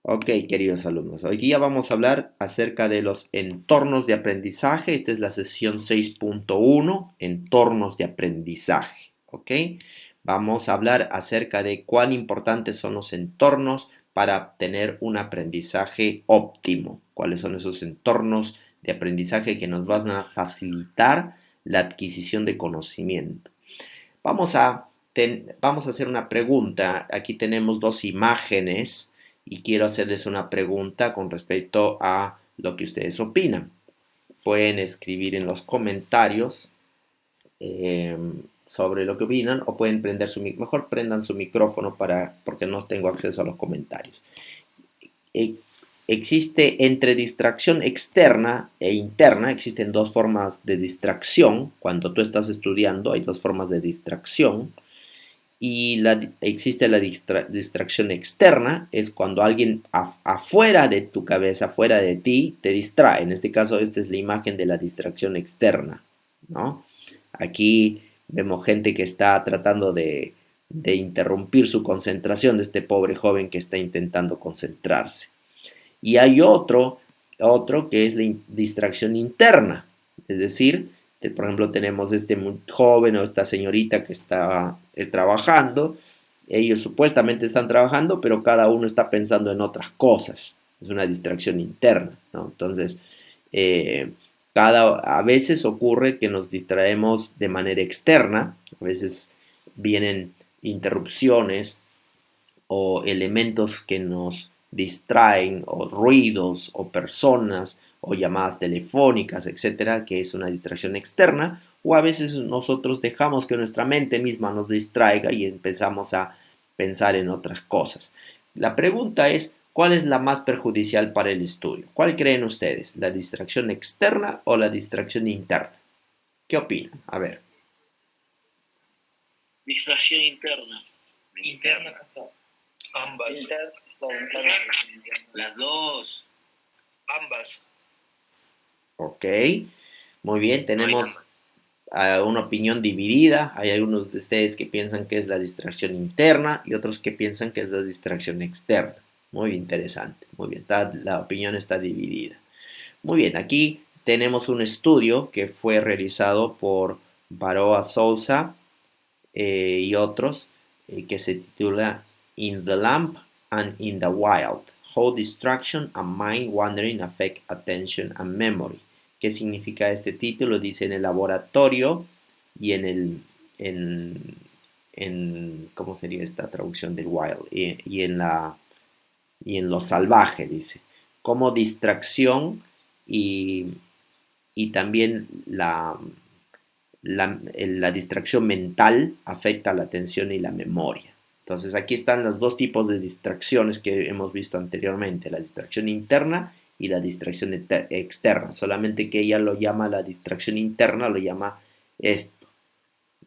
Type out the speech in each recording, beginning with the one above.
Ok, queridos alumnos, hoy día vamos a hablar acerca de los entornos de aprendizaje. Esta es la sesión 6.1, entornos de aprendizaje. Ok, vamos a hablar acerca de cuán importantes son los entornos para tener un aprendizaje óptimo. ¿Cuáles son esos entornos de aprendizaje que nos van a facilitar la adquisición de conocimiento? Vamos a hacer una pregunta. Aquí tenemos dos imágenes y quiero hacerles una pregunta con respecto a lo que ustedes opinan. Pueden escribir en los comentarios eh, sobre lo que opinan o pueden prender mejor prendan su micrófono porque no tengo acceso a los comentarios. Eh, Existe entre distracción externa e interna, existen dos formas de distracción. Cuando tú estás estudiando hay dos formas de distracción. Y existe la distracción externa, es cuando alguien afuera de tu cabeza, afuera de ti, te distrae. En este caso, esta es la imagen de la distracción externa, ¿no? Aquí vemos gente que está tratando de interrumpir su concentración de este pobre joven que está intentando concentrarse. Y hay otro que es la distracción interna, es decir, por ejemplo, tenemos este joven o esta señorita que está trabajando, ellos supuestamente están trabajando, pero cada uno está pensando en otras cosas, es una distracción interna, ¿no? Entonces, eh, a veces ocurre que nos distraemos de manera externa, a veces vienen interrupciones o elementos que nos distraen, o ruidos, o personas, o llamadas telefónicas, etcétera, que es una distracción externa, o a veces nosotros dejamos que nuestra mente misma nos distraiga y empezamos a pensar en otras cosas. La pregunta es, ¿cuál es la más perjudicial para el estudio? ¿Cuál creen ustedes? ¿La distracción externa o la distracción interna? ¿Qué opinan? A ver. Distracción interna. Interna. Ambas. Las dos. Ambas. Ok, muy bien, tenemos una opinión dividida. Hay algunos de ustedes que piensan que es la distracción interna y otros que piensan que es la distracción externa. Muy interesante, muy bien, la opinión está dividida. Muy bien, aquí tenemos un estudio que fue realizado por Baroa Souza y otros que se titula In the Lamp and in the Wild, How Distraction and Mind Wandering Affect Attention and Memory. ¿Qué significa este título? Dice en el laboratorio y ¿cómo sería esta traducción del wild? Y en lo salvaje, dice. Como distracción y, y también la distracción mental afecta la atención y la memoria. Entonces aquí están los dos tipos de distracciones que hemos visto anteriormente, la distracción interna y la distracción externa, solamente que ella lo llama la distracción interna, lo llama esto,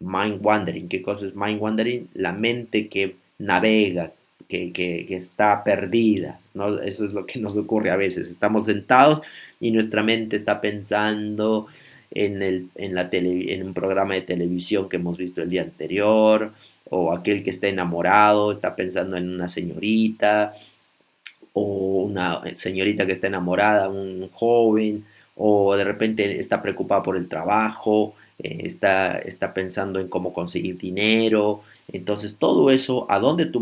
mind wandering. ¿Qué cosa es mind wandering? La mente que navega, que está perdida, ¿no? Eso es lo que nos ocurre a veces. Estamos sentados y nuestra mente está pensando en un programa de televisión que hemos visto el día anterior, o aquel que está enamorado está pensando en una señorita, o una señorita que está enamorada, un joven, o de repente está preocupada por el trabajo, está pensando en cómo conseguir dinero. Entonces todo eso, a donde tu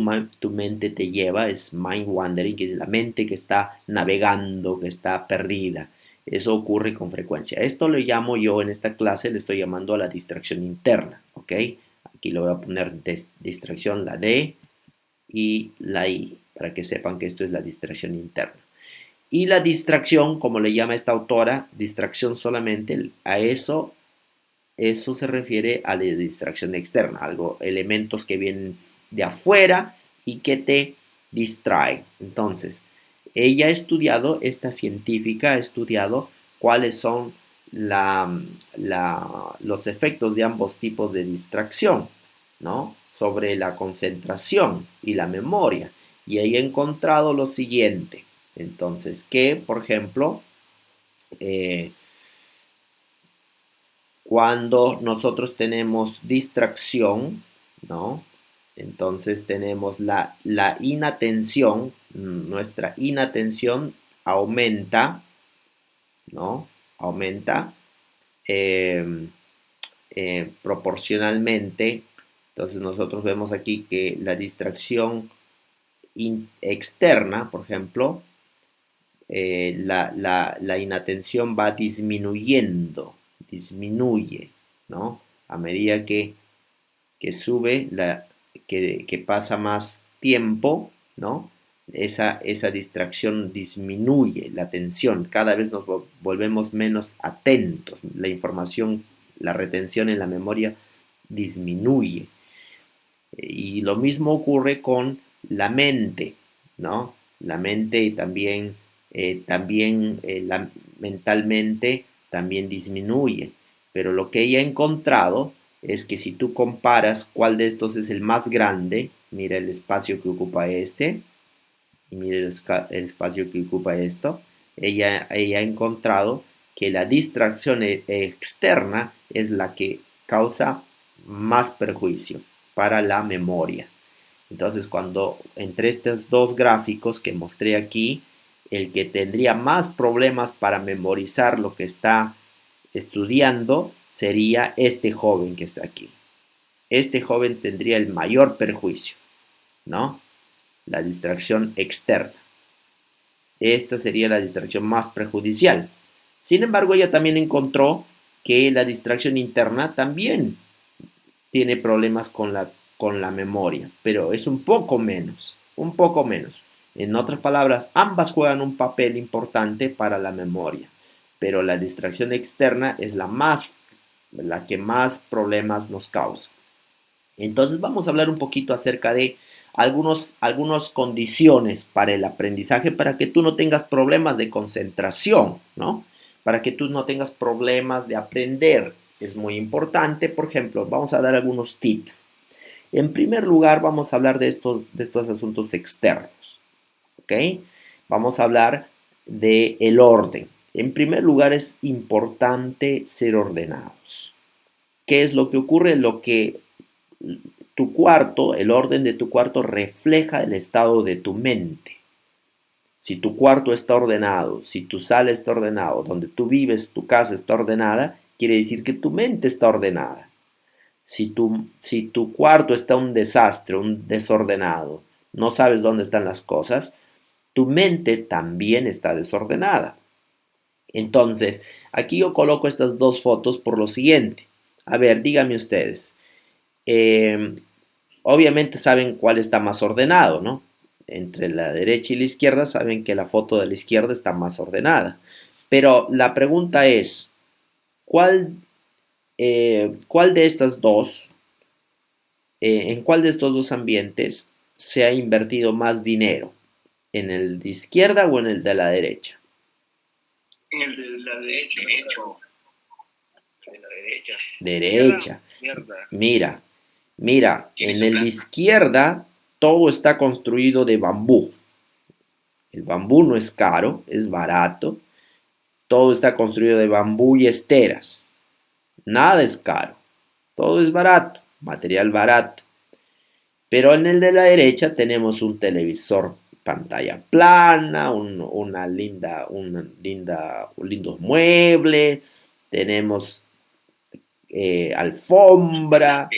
mente te lleva, es mind wandering, que es la mente que está navegando, que está perdida. Eso ocurre con frecuencia. Esto lo llamo yo en esta clase, le estoy llamando a la distracción interna, ¿ok? Aquí lo voy a poner distracción, la D y la I, para que sepan que esto es la distracción interna. Y la distracción, como le llama esta autora, distracción solamente, eso se refiere a la distracción externa, algo, elementos que vienen de afuera y que te distraen. Entonces, ella ha estudiado, esta científica ha estudiado cuáles son los efectos de ambos tipos de distracción, ¿no? Sobre la concentración y la memoria. Y ella ha encontrado lo siguiente. Entonces, que, por ejemplo, eh, cuando nosotros tenemos distracción, ¿no? Entonces tenemos la inatención, nuestra inatención aumenta, ¿no? Aumenta proporcionalmente. Entonces nosotros vemos aquí que la distracción externa, por ejemplo, la inatención va disminuyendo, disminuye, ¿no? A medida que sube, que pasa más tiempo, ¿no? Esa distracción disminuye, la atención, cada vez nos volvemos menos atentos, la información, la retención en la memoria disminuye. Y lo mismo ocurre con la mente, ¿no? La mente también, mentalmente también disminuye. Pero lo que ella ha encontrado es que si tú comparas cuál de estos es el más grande, mira el espacio que ocupa este, y mira el espacio que ocupa esto, ella ha encontrado que la distracción externa es la que causa más perjuicio para la memoria. Entonces, cuando entre estos dos gráficos que mostré aquí, el que tendría más problemas para memorizar lo que está estudiando sería este joven que está aquí. Este joven tendría el mayor perjuicio, ¿no? La distracción externa. Esta sería la distracción más perjudicial. Sin embargo, ella también encontró que la distracción interna también tiene problemas con la memoria, pero es un poco menos, un poco menos. En otras palabras, ambas juegan un papel importante para la memoria, pero la distracción externa es la que más problemas nos causa. Entonces vamos a hablar un poquito acerca de algunas condiciones para el aprendizaje para que tú no tengas problemas de concentración, ¿no? Para que tú no tengas problemas de aprender. Es muy importante, por ejemplo, vamos a dar algunos tips. En primer lugar, vamos a hablar de estos asuntos externos, ¿ok? Vamos a hablar del orden. En primer lugar, es importante ser ordenados. ¿Qué es lo que ocurre? Lo que tu cuarto, el orden de tu cuarto refleja el estado de tu mente. Si tu cuarto está ordenado, si tu sala está ordenado, donde tú vives, tu casa está ordenada, quiere decir que tu mente está ordenada. Si tu cuarto está un desastre, un desordenado, no sabes dónde están las cosas, tu mente también está desordenada. Entonces, aquí yo coloco estas dos fotos por lo siguiente. A ver, díganme ustedes. Obviamente saben cuál está más ordenado, ¿no? Entre la derecha y la izquierda saben que la foto de la izquierda está más ordenada. Pero la pregunta es, ¿cuál de estas dos, en cuál de estos dos ambientes se ha invertido más dinero? ¿En el de izquierda o en el de la derecha? En el de la derecha. En la derecha. Derecha. Mierda. Mira, en el de izquierda todo está construido de bambú. El bambú no es caro, es barato. Todo está construido de bambú y esteras. Nada es caro. Todo es barato, material barato. Pero en el de la derecha tenemos un televisor pantalla plana, un lindo mueble, tenemos alfombra,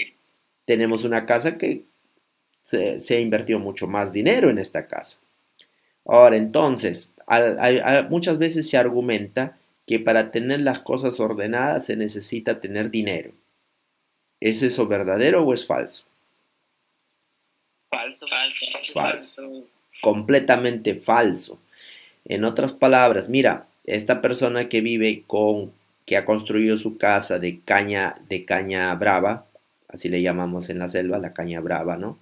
tenemos una casa que se ha invertido mucho más dinero en esta casa. Ahora, entonces, muchas veces se argumenta que para tener las cosas ordenadas se necesita tener dinero. ¿Es eso verdadero o es falso? Falso. Falso. Completamente falso. En otras palabras, mira, esta persona que ha construido su casa de caña brava, así le llamamos en la selva, la caña brava, ¿no?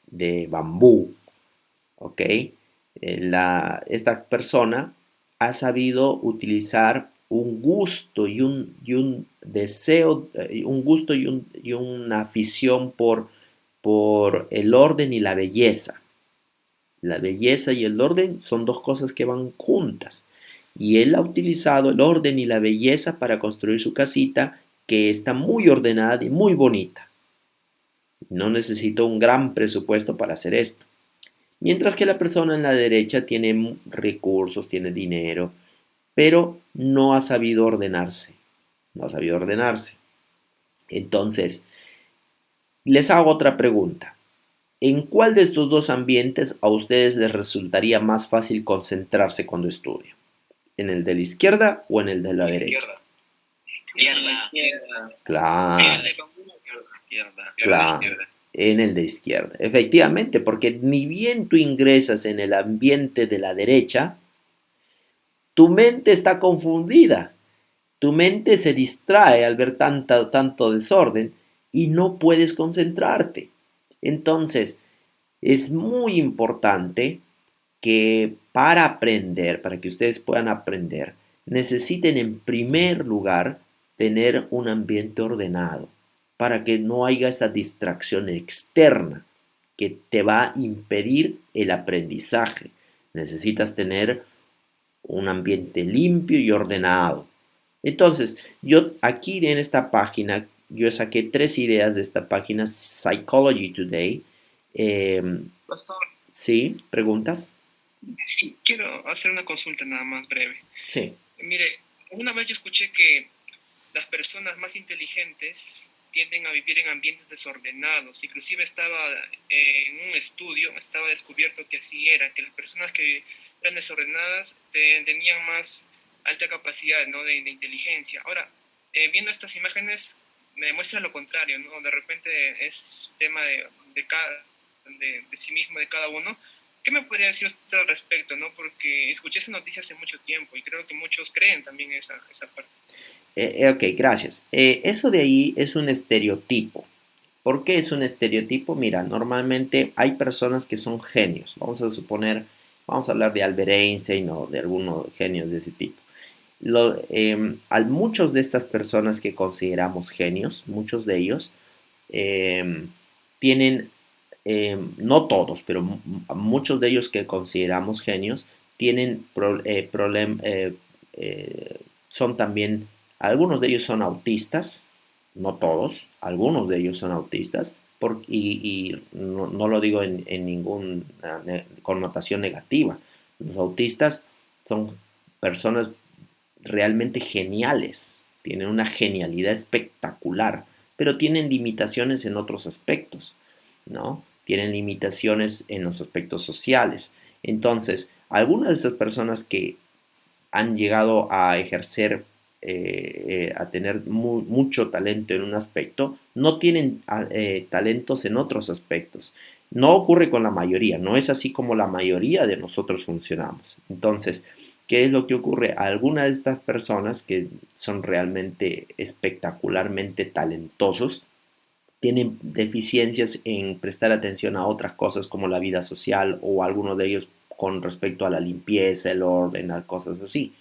De bambú, ¿ok? Esta persona ha sabido utilizar un gusto y un deseo, un gusto y una afición por el orden y la belleza. La belleza y el orden son dos cosas que van juntas. Y él ha utilizado el orden y la belleza para construir su casita, que está muy ordenada y muy bonita. No necesitó un gran presupuesto para hacer esto. Mientras que la persona en la derecha tiene recursos, tiene dinero, pero no ha sabido ordenarse. No ha sabido ordenarse. Entonces, les hago otra pregunta. ¿En cuál de estos dos ambientes a ustedes les resultaría más fácil concentrarse cuando estudian? ¿En el de la izquierda o en el de la derecha? Izquierda. Claro, claro, en el de izquierda. Efectivamente, porque ni bien tú ingresas en el ambiente de la derecha, tu mente está confundida. Tu mente se distrae al ver tanto desorden y no puedes concentrarte. Entonces, es muy importante que para aprender, para que ustedes puedan aprender, necesiten en primer lugar tener un ambiente ordenado, para que no haya esa distracción externa que te va a impedir el aprendizaje. Necesitas tener un ambiente limpio y ordenado. Entonces, yo aquí en esta página, yo saqué 3 ideas de esta página, Psychology Today. Pastor, ¿Sí? ¿Preguntas? sí, quiero hacer una consulta nada más breve. Sí. Mire, una vez yo escuché que las personas más inteligentes tienden a vivir en ambientes desordenados. Inclusive estaba en un estudio, estaba descubierto que así era, que las personas que eran desordenadas tenían más alta capacidad, ¿no?, de inteligencia. Ahora, viendo estas imágenes me demuestra lo contrario, ¿no? De repente es tema de sí mismo, de cada uno. ¿Qué me podría decir usted al respecto, no? Porque escuché esa noticia hace mucho tiempo y creo que muchos creen también esa parte. Ok, gracias. Eso de ahí es un estereotipo. ¿Por qué es un estereotipo? Mira, normalmente hay personas que son genios. Vamos a suponer, vamos a hablar de Albert Einstein o de algunos genios de ese tipo. Muchos de estas personas que consideramos genios, muchos de ellos, tienen, no todos, pero muchos de ellos que consideramos genios, tienen son también, algunos de ellos son autistas, no todos, algunos de ellos son autistas, y no lo digo en ninguna connotación negativa. Los autistas son personas realmente geniales, tienen una genialidad espectacular, pero tienen limitaciones en otros aspectos, ¿no? Tienen limitaciones en los aspectos sociales. Entonces, algunas de esas personas que han llegado a ejercer, a tener mucho talento en un aspecto, no tienen talentos en otros aspectos. No ocurre con la mayoría, no es así como la mayoría de nosotros funcionamos. Entonces, ¿qué es lo que ocurre? A algunas de estas personas que son realmente espectacularmente talentosos, tienen deficiencias en prestar atención a otras cosas como la vida social o algunos de ellos con respecto a la limpieza, el orden, a cosas así.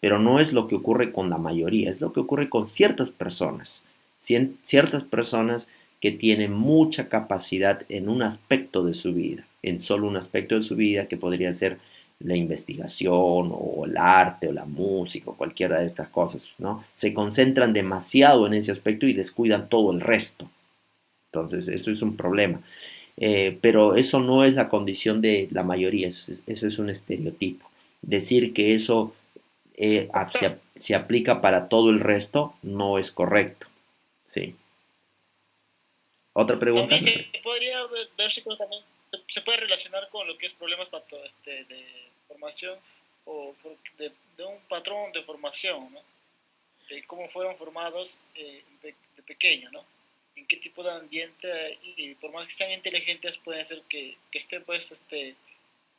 Pero no es lo que ocurre con la mayoría, es lo que ocurre con ciertas personas. Ciertas personas que tienen mucha capacidad en un aspecto de su vida, en solo un aspecto de su vida que podría ser la investigación o el arte o la música o cualquiera de estas cosas, ¿no? Se concentran demasiado en ese aspecto y descuidan todo el resto. Entonces, eso es un problema. Pero eso no es la condición de la mayoría, eso es un estereotipo. Decir que eso se aplica para todo el resto no es correcto. Sí. ¿Otra pregunta? También se podría verse como también se puede relacionar con lo que es problemas de formación o de un patrón de formación, ¿no? De cómo fueron formados de pequeño, ¿no? En qué tipo de ambiente, y por más que sean inteligentes, pueden ser que estén pues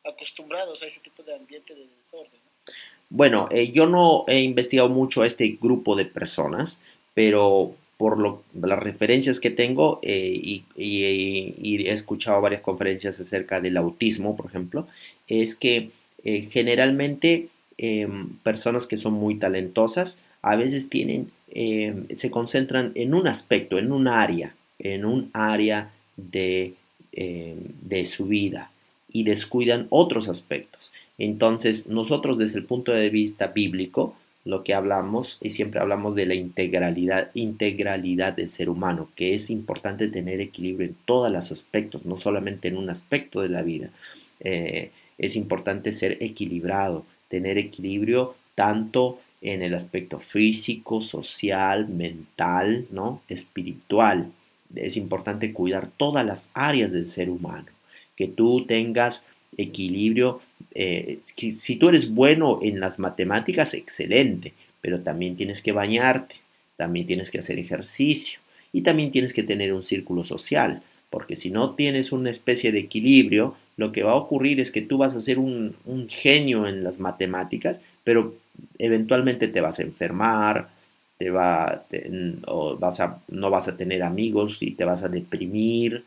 acostumbrados a ese tipo de ambiente de desorden, ¿no? Bueno, yo no he investigado mucho a este grupo de personas, pero por las referencias que tengo y he escuchado varias conferencias acerca del autismo, por ejemplo, es que generalmente personas que son muy talentosas a veces se concentran en un aspecto, en un área de su vida y descuidan otros aspectos. Entonces, nosotros desde el punto de vista bíblico, lo que hablamos, y siempre hablamos de la integralidad del ser humano, que es importante tener equilibrio en todos los aspectos, no solamente en un aspecto de la vida. es importante ser equilibrado, tener equilibrio tanto en el aspecto físico, social, mental, ¿no? Espiritual. Es importante cuidar todas las áreas del ser humano, que tú tengas equilibrio. Si tú eres bueno en las matemáticas, excelente, pero también tienes que bañarte, también tienes que hacer ejercicio y también tienes que tener un círculo social, porque si no tienes una especie de equilibrio, lo que va a ocurrir es que tú vas a ser un genio en las matemáticas, pero eventualmente te vas a enfermar, no vas a tener amigos y te vas a deprimir,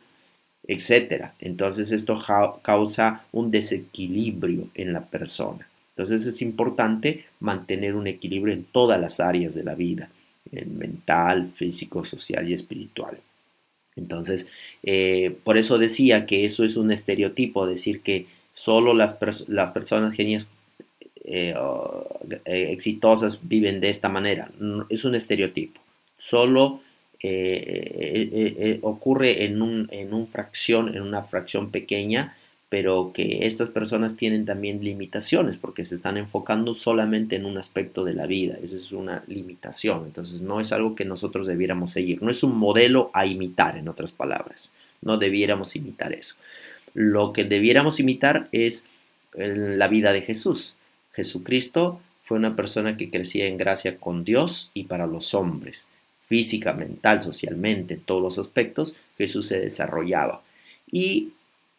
etcétera. Entonces esto causa un desequilibrio en la persona. Entonces es importante mantener un equilibrio en todas las áreas de la vida, en mental, físico, social y espiritual. Entonces, por eso decía que eso es un estereotipo, decir que solo las personas genias exitosas viven de esta manera. Es un estereotipo. Solo ocurre en una fracción pequeña, pero que estas personas tienen también limitaciones porque se están enfocando solamente en un aspecto de la vida. Esa es una limitación. Entonces no es algo que nosotros debiéramos seguir. No es un modelo a imitar, en otras palabras. No debiéramos imitar eso. Lo que debiéramos imitar es la vida de Jesús. Jesucristo fue una persona que crecía en gracia con Dios y para los hombres. Física, mental, socialmente, en todos los aspectos, Jesús se desarrollaba. Y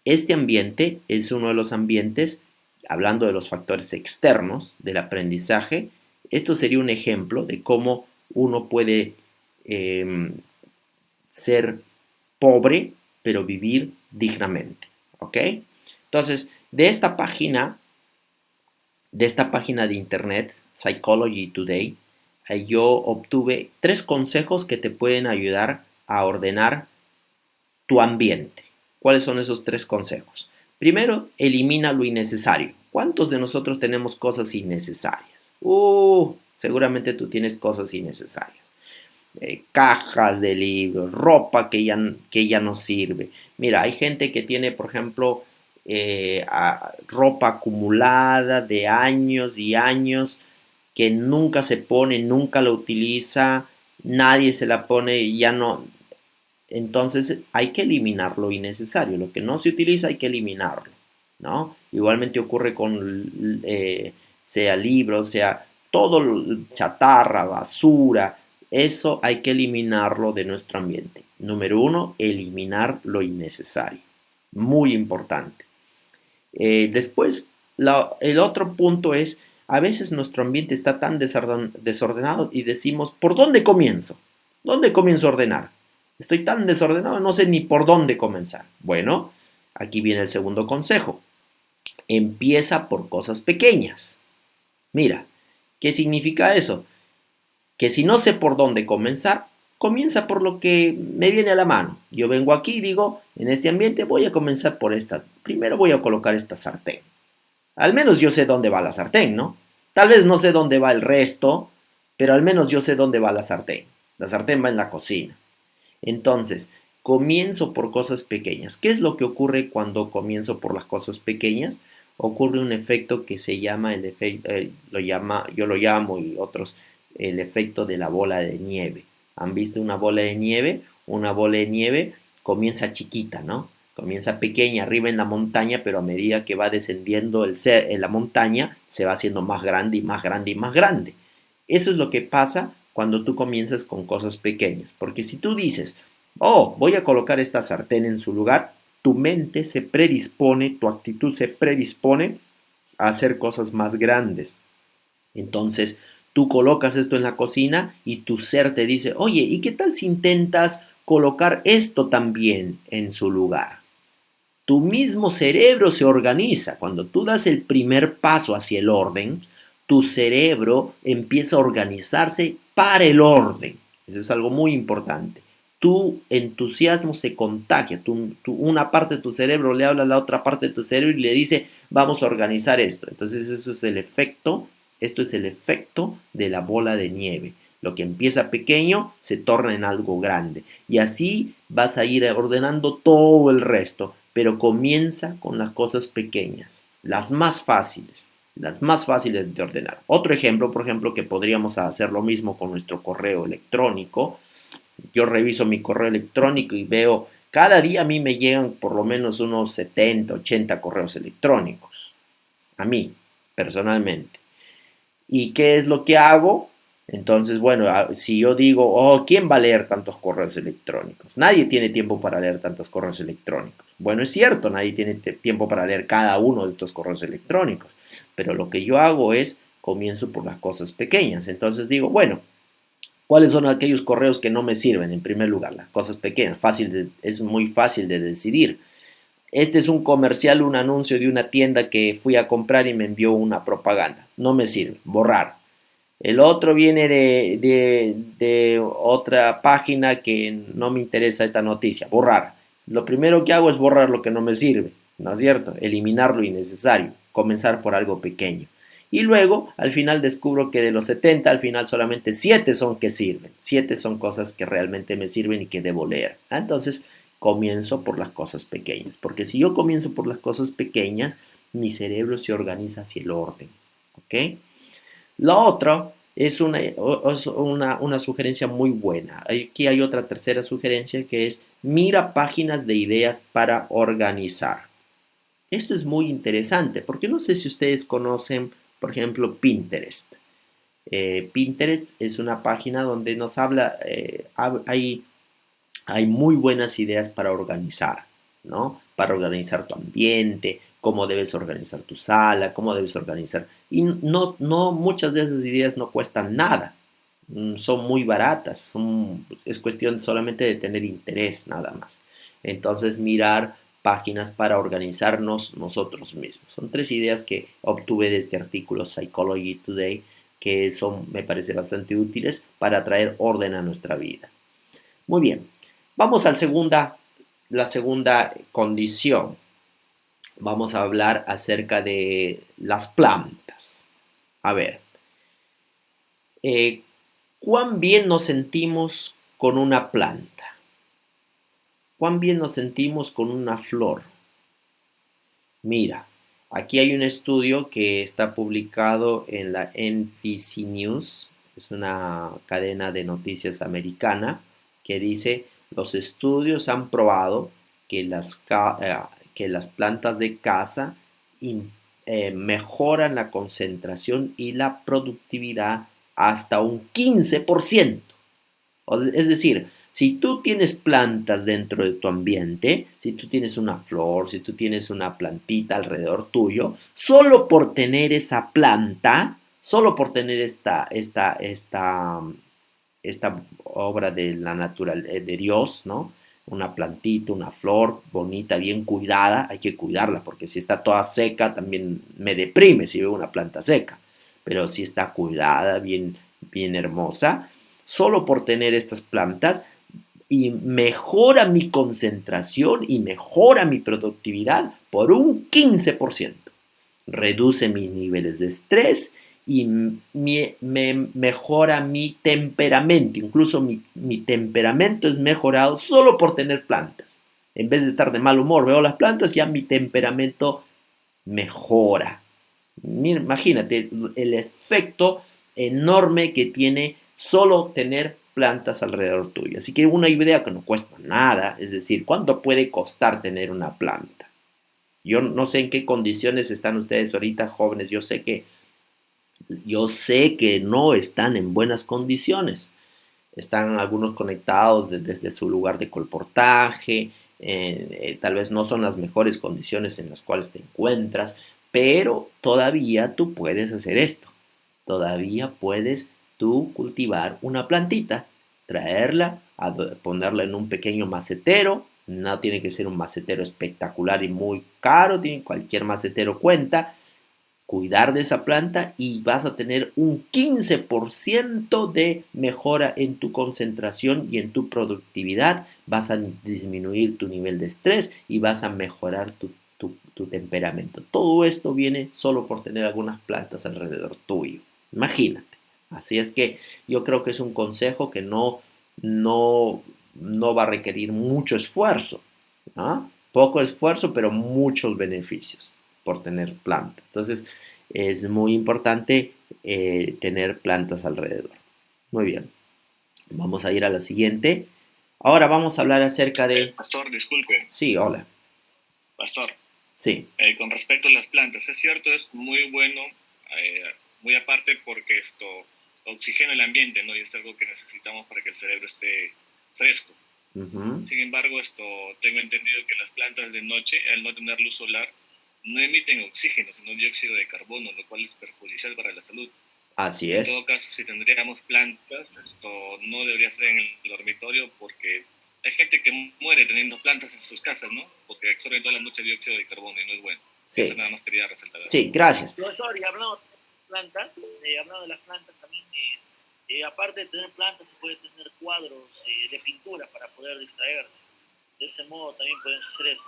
este ambiente es uno de los ambientes, hablando de los factores externos del aprendizaje, esto sería un ejemplo de cómo uno puede ser pobre, pero vivir dignamente. ¿Ok? Entonces, de esta página de internet, Psychology Today, yo obtuve 3 consejos que te pueden ayudar a ordenar tu ambiente. ¿Cuáles son esos 3 consejos? Primero, elimina lo innecesario. ¿Cuántos de nosotros tenemos cosas innecesarias? Seguramente tú tienes cosas innecesarias. Cajas de libros, ropa que ya no sirve. Mira, hay gente que tiene, por ejemplo, ropa acumulada de años y años que nunca se pone, nunca la utiliza, nadie se la pone y ya no. Entonces hay que eliminar lo innecesario, lo que no se utiliza hay que eliminarlo, ¿no? Igualmente ocurre con, sea libros, sea todo chatarra, basura, eso hay que eliminarlo de nuestro ambiente. Número 1, eliminar lo innecesario, muy importante. Después, el otro punto es, a veces nuestro ambiente está tan desordenado y decimos, ¿por dónde comienzo? ¿Dónde comienzo a ordenar? Estoy tan desordenado, no sé ni por dónde comenzar. Bueno, aquí viene el segundo consejo. Empieza por cosas pequeñas. Mira, ¿qué significa eso? Que si no sé por dónde comenzar, comienza por lo que me viene a la mano. Yo vengo aquí y digo, en este ambiente voy a comenzar por esta. Primero voy a colocar esta sartén. Al menos yo sé dónde va la sartén, ¿no? Tal vez no sé dónde va el resto, pero al menos yo sé dónde va la sartén. La sartén va en la cocina. Entonces, comienzo por cosas pequeñas. ¿Qué es lo que ocurre cuando comienzo por las cosas pequeñas? Ocurre un efecto que se llama yo lo llamo y otros, el efecto de la bola de nieve. ¿Han visto una bola de nieve? Una bola de nieve comienza chiquita, ¿no? Comienza pequeña arriba en la montaña, pero a medida que va descendiendo en la montaña, se va haciendo más grande y más grande y más grande. Eso es lo que pasa cuando tú comienzas con cosas pequeñas. Porque si tú dices, voy a colocar esta sartén en su lugar, tu mente se predispone, tu actitud se predispone a hacer cosas más grandes. Entonces, tú colocas esto en la cocina y tu ser te dice, oye, ¿y qué tal si intentas colocar esto también en su lugar? Tu mismo cerebro se organiza. Cuando tú das el primer paso hacia el orden, tu cerebro empieza a organizarse para el orden. Eso es algo muy importante. Tu entusiasmo se contagia. Una parte de tu cerebro le habla a la otra parte de tu cerebro y le dice, vamos a organizar esto. Entonces eso es el efecto. Esto es el efecto de la bola de nieve. Lo que empieza pequeño se torna en algo grande. Y así vas a ir ordenando todo el resto. pero comienza con las cosas pequeñas, las más fáciles de ordenar. Otro ejemplo, por ejemplo, que podríamos hacer lo mismo con nuestro correo electrónico. Yo reviso mi correo electrónico y veo, cada día a mí me llegan por lo menos unos 70, 80 correos electrónicos, a mí, personalmente. ¿Y qué es lo que hago? Entonces, bueno, si yo digo, oh, ¿quién va a leer tantos correos electrónicos? Nadie tiene tiempo para leer tantos correos electrónicos. Bueno, es cierto, nadie tiene tiempo para leer cada uno de estos correos electrónicos, pero lo que yo hago es, comienzo por las cosas pequeñas. Entonces digo, bueno, ¿cuáles son aquellos correos que no me sirven? En primer lugar, las cosas pequeñas, es muy fácil de decidir. Este es un comercial, un anuncio de una tienda que fui a comprar y me envió una propaganda. No me sirve, borrar. El otro viene de otra página que no me interesa esta noticia, borrar. Lo primero que hago es borrar lo que no me sirve, ¿no es cierto? Eliminar lo innecesario, comenzar por algo pequeño. Y luego, al final descubro que de los 70, al final solamente 7 son que sirven. 7 son cosas que realmente me sirven y que debo leer. Entonces, comienzo por las cosas pequeñas. Porque si yo comienzo por las cosas pequeñas, mi cerebro se organiza hacia el orden. ¿Ok? Lo otro es una sugerencia muy buena. Aquí hay otra tercera sugerencia que es mira páginas de ideas para organizar. Esto es muy interesante porque no sé si ustedes conocen, por ejemplo, Pinterest. Pinterest es una página donde nos habla, hay muy buenas ideas para organizar, ¿no? Para organizar tu ambiente, cómo debes organizar tu sala, cómo debes organizar. Y no muchas de esas ideas no cuestan nada, son muy baratas, es cuestión solamente de tener interés nada más. Entonces mirar páginas para organizarnos nosotros mismos. Son 3 ideas que obtuve de este artículo Psychology Today que son, me parece, bastante útiles para traer orden a nuestra vida. Muy bien, vamos a la segunda condición. Vamos a hablar acerca de las plantas. A ver, ¿cuán bien nos sentimos con una planta? ¿Cuán bien nos sentimos con una flor? Mira, aquí hay un estudio que está publicado en la NBC News, es una cadena de noticias americana, que dice, los estudios han probado que las plantas de casa mejoran la concentración y la productividad hasta un 15%. Es decir, si tú tienes plantas dentro de tu ambiente, si tú tienes una flor, si tú tienes una plantita alrededor tuyo, solo por tener esa planta, solo por tener esta obra de la naturaleza, de Dios, ¿no? Una plantita, una flor bonita, bien cuidada, hay que cuidarla porque si está toda seca también me deprime si veo una planta seca, pero si está cuidada, bien hermosa, solo por tener estas plantas y mejora mi concentración y mejora mi productividad por un 15%. Reduce mis niveles de estrés y me mejora mi temperamento. Incluso mi temperamento es mejorado solo por tener plantas. En vez de estar de mal humor, veo las plantas, ya mi temperamento mejora. Mira, imagínate el efecto enorme que tiene solo tener plantas alrededor tuyo. Así que una idea que no cuesta nada, es decir, ¿cuánto puede costar tener una planta? Yo no sé en qué condiciones están ustedes ahorita, jóvenes. Yo sé que no están en buenas condiciones. Están algunos conectados desde su lugar de colportaje. Tal vez no son las mejores condiciones en las cuales te encuentras, pero todavía tú puedes hacer esto. Todavía puedes tú cultivar una plantita, traerla, ponerla en un pequeño macetero. No tiene que ser un macetero espectacular y muy caro, cualquier macetero cuenta. Cuidar de esa planta y vas a tener un 15% de mejora en tu concentración y en tu productividad. Vas a disminuir tu nivel de estrés y vas a mejorar tu temperamento. Todo esto viene solo por tener algunas plantas alrededor tuyo. Imagínate. Así es que yo creo que es un consejo que no va a requerir mucho esfuerzo, ¿no? Poco esfuerzo, pero muchos beneficios por tener plantas. Entonces, es muy importante tener plantas alrededor. Muy bien. Vamos a ir a la siguiente. Ahora vamos a hablar acerca de... Pastor, disculpe. Sí, hola. Pastor, Sí. Con respecto a las plantas, es cierto, es muy bueno, muy aparte porque esto oxigena el ambiente, ¿no? Y es algo que necesitamos para que el cerebro esté fresco. Uh-huh. Sin embargo, tengo entendido que las plantas de noche, al no tener luz solar, no emiten oxígeno, sino dióxido de carbono, lo cual es perjudicial para la salud. Así En es. todo caso, si tendríamos plantas, esto no debería ser en el dormitorio porque hay gente que muere teniendo plantas en sus casas, ¿no? Porque absorben toda la noche dióxido de carbono y no es bueno. Sí. Eso nada más quería resaltar. Sí, gracias. Profesor, y hablando de plantas, hablando de las plantas también, aparte de tener plantas, se puede tener cuadros de pintura para poder distraerse. De ese modo también podemos hacer eso.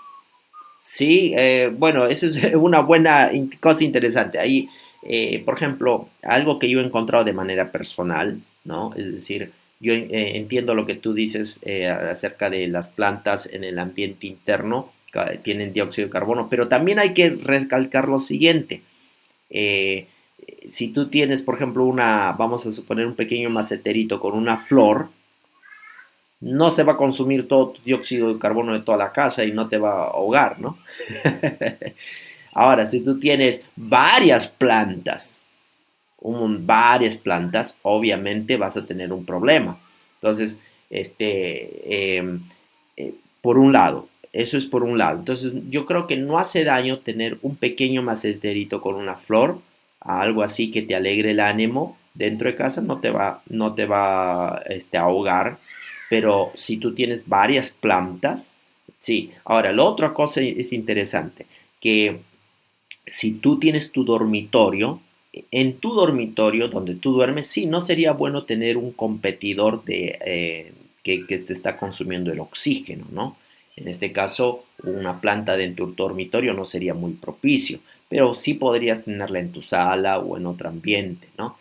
Sí, bueno, eso es una buena cosa interesante. Ahí, por ejemplo, algo que yo he encontrado de manera personal, ¿no? Es decir, yo entiendo lo que tú dices acerca de las plantas en el ambiente interno, tienen dióxido de carbono, pero también hay que recalcar lo siguiente. Eh, si tú tienes, por ejemplo, vamos a suponer un pequeño maceterito con una flor, no se va a consumir todo tu dióxido de carbono de toda la casa y no te va a ahogar, ¿no? Ahora, si tú tienes varias plantas, obviamente vas a tener un problema. Entonces, por un lado, eso es por un lado. Entonces, yo creo que no hace daño tener un pequeño maceterito con una flor, algo así que te alegre el ánimo dentro de casa, no te va a ahogar. Pero si tú tienes varias plantas, sí. Ahora, la otra cosa es interesante, que si tú tienes tu dormitorio, en tu dormitorio donde tú duermes, sí, no sería bueno tener un competidor que te está consumiendo el oxígeno, ¿no? En este caso, una planta de tu dormitorio no sería muy propicio, pero sí podrías tenerla en tu sala o en otro ambiente, ¿no?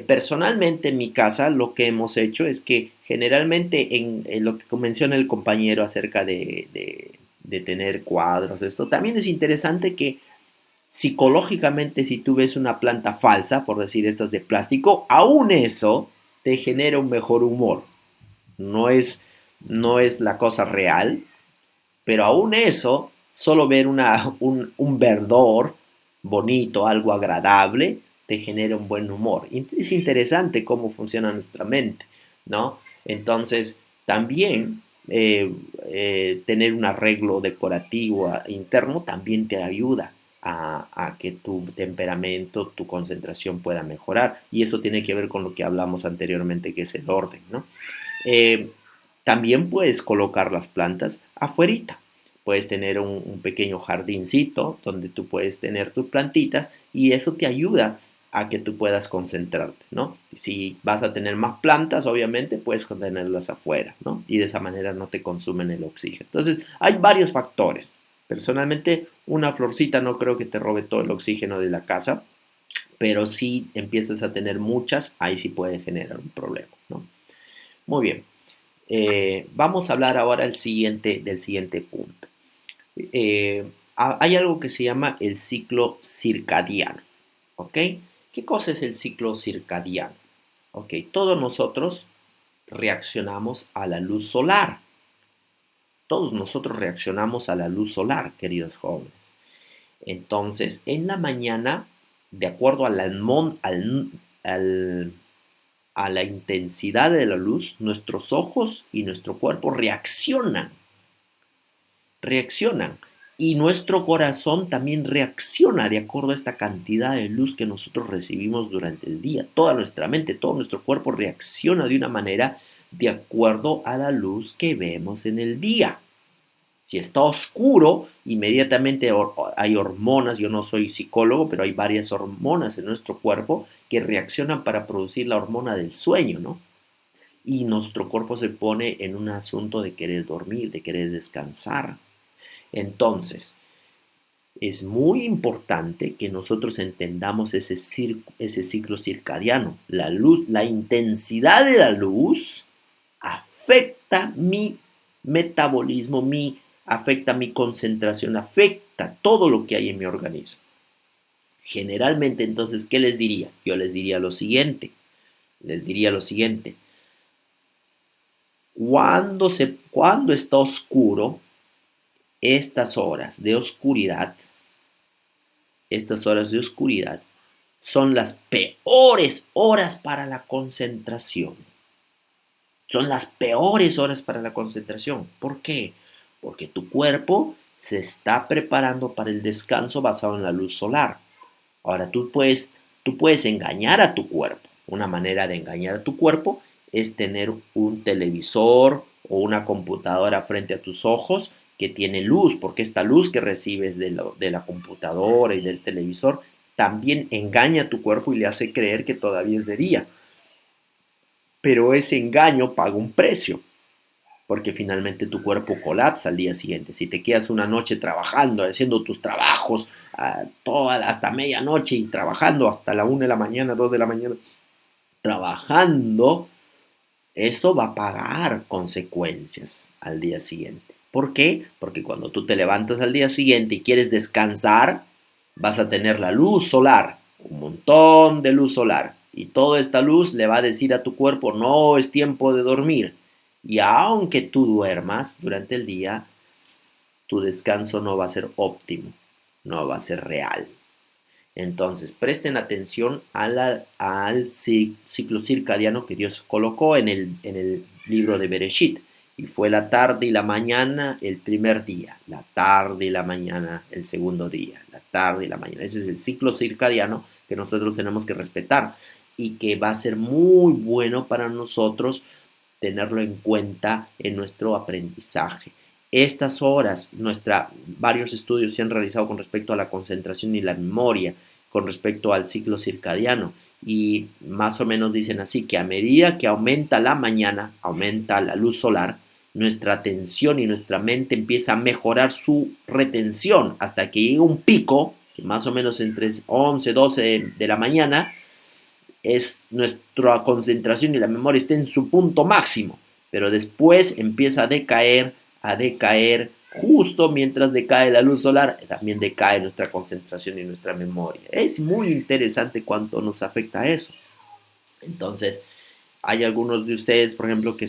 Personalmente en mi casa lo que hemos hecho es que generalmente en lo que menciona el compañero acerca de tener cuadros, esto también es interesante que psicológicamente si tú ves una planta falsa, por decir estas de plástico, aún eso te genera un mejor humor. No es la cosa real, pero aún eso, solo ver un verdor bonito, algo agradable, te genera un buen humor. Es interesante cómo funciona nuestra mente, ¿no? Entonces, también tener un arreglo decorativo interno también te ayuda a que tu temperamento, tu concentración pueda mejorar. Y eso tiene que ver con lo que hablamos anteriormente, que es el orden, ¿no? También puedes colocar las plantas afuerita. Puedes tener un pequeño jardincito donde tú puedes tener tus plantitas y eso te ayuda a que tú puedas concentrarte, ¿no? Si vas a tener más plantas, obviamente puedes tenerlas afuera, ¿no? Y de esa manera no te consumen el oxígeno. Entonces, hay varios factores. Personalmente, una florcita no creo que te robe todo el oxígeno de la casa, pero si empiezas a tener muchas, ahí sí puede generar un problema, ¿no? Muy bien. Vamos a hablar ahora del siguiente punto. Hay algo que se llama el ciclo circadiano, ¿ok? ¿Qué cosa es el ciclo circadiano? Ok, todos nosotros reaccionamos a la luz solar. Todos nosotros reaccionamos a la luz solar, queridos jóvenes. Entonces, en la mañana, de acuerdo a la intensidad de la luz, nuestros ojos y nuestro cuerpo reaccionan. Y nuestro corazón también reacciona de acuerdo a esta cantidad de luz que nosotros recibimos durante el día. Toda nuestra mente, todo nuestro cuerpo reacciona de una manera de acuerdo a la luz que vemos en el día. Si está oscuro, inmediatamente hay hormonas, yo no soy psicólogo, pero hay varias hormonas en nuestro cuerpo que reaccionan para producir la hormona del sueño, ¿no? Y nuestro cuerpo se pone en un asunto de querer dormir, de querer descansar. Entonces, es muy importante que nosotros entendamos ese ciclo circadiano. La luz, la intensidad de la luz afecta mi metabolismo, mi afecta mi concentración, afecta todo lo que hay en mi organismo. Generalmente, entonces, ¿qué les diría? Yo les diría lo siguiente. Cuando está oscuro, estas horas de oscuridad son las peores horas para la concentración. Son las peores horas para la concentración. ¿Por qué? Porque tu cuerpo se está preparando para el descanso basado en la luz solar. Ahora, tú puedes engañar a tu cuerpo. Una manera de engañar a tu cuerpo es tener un televisor o una computadora frente a tus ojos que tiene luz, porque esta luz que recibes de la computadora y del televisor también engaña a tu cuerpo y le hace creer que todavía es de día. Pero ese engaño paga un precio, porque finalmente tu cuerpo colapsa al día siguiente. Si te quedas una noche trabajando, haciendo tus trabajos hasta medianoche y trabajando hasta la 1 de la mañana, 2 de la mañana, trabajando, eso va a pagar consecuencias al día siguiente. ¿Por qué? Porque cuando tú te levantas al día siguiente y quieres descansar, vas a tener la luz solar, un montón de luz solar. Y toda esta luz le va a decir a tu cuerpo, no es tiempo de dormir. Y aunque tú duermas durante el día, tu descanso no va a ser óptimo, no va a ser real. Entonces, presten atención al ciclo circadiano que Dios colocó en el libro de Bereshit. Y fue la tarde y la mañana el primer día, la tarde y la mañana el segundo día, la tarde y la mañana. Ese es el ciclo circadiano que nosotros tenemos que respetar y que va a ser muy bueno para nosotros tenerlo en cuenta en nuestro aprendizaje. Estas horas, varios estudios se han realizado con respecto a la concentración y la memoria, con respecto al ciclo circadiano, y más o menos dicen así, que a medida que aumenta la mañana, aumenta la luz solar, nuestra atención y nuestra mente empieza a mejorar su retención hasta que llega un pico, que más o menos entre 11, 12 de la mañana, es nuestra concentración y la memoria está en su punto máximo, pero después empieza a decaer, justo mientras decae la luz solar, también decae nuestra concentración y nuestra memoria. Es muy interesante cuánto nos afecta eso. Entonces, hay algunos de ustedes, por ejemplo, que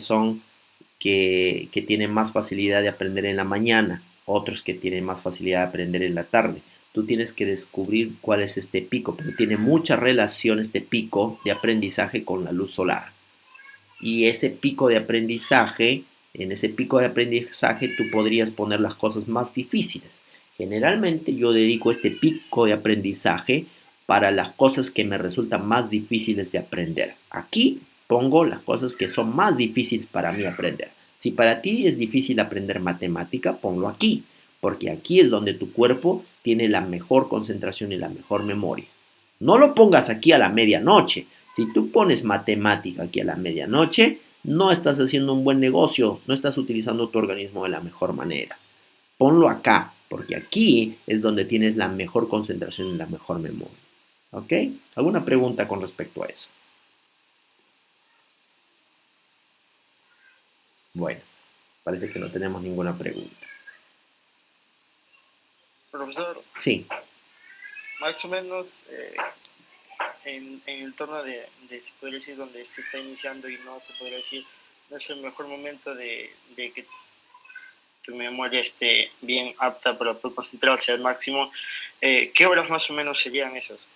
tienen más facilidad de aprender en la mañana, otros que tienen más facilidad de aprender en la tarde. Tú tienes que descubrir cuál es este pico, porque tiene mucha relación este pico de aprendizaje con la luz solar. Y ese pico de aprendizaje, en ese pico de aprendizaje tú podrías poner las cosas más difíciles. Generalmente yo dedico este pico de aprendizaje para las cosas que me resultan más difíciles de aprender. Aquí pongo las cosas que son más difíciles para mí aprender. Si para ti es difícil aprender matemática, ponlo aquí, porque aquí es donde tu cuerpo tiene la mejor concentración y la mejor memoria. No lo pongas aquí a la medianoche. Si tú pones matemática aquí a la medianoche, no estás haciendo un buen negocio, no estás utilizando tu organismo de la mejor manera. Ponlo acá, porque aquí es donde tienes la mejor concentración y la mejor memoria. ¿Ok? ¿Alguna pregunta con respecto a eso? Bueno, parece que no tenemos ninguna pregunta. Profesor, Sí. más o menos en el torno se podría decir, donde se está iniciando y no te podría decir, no es el mejor momento de que tu memoria esté bien apta para poder concentrarse al máximo. ¿Qué horas más o menos serían esas?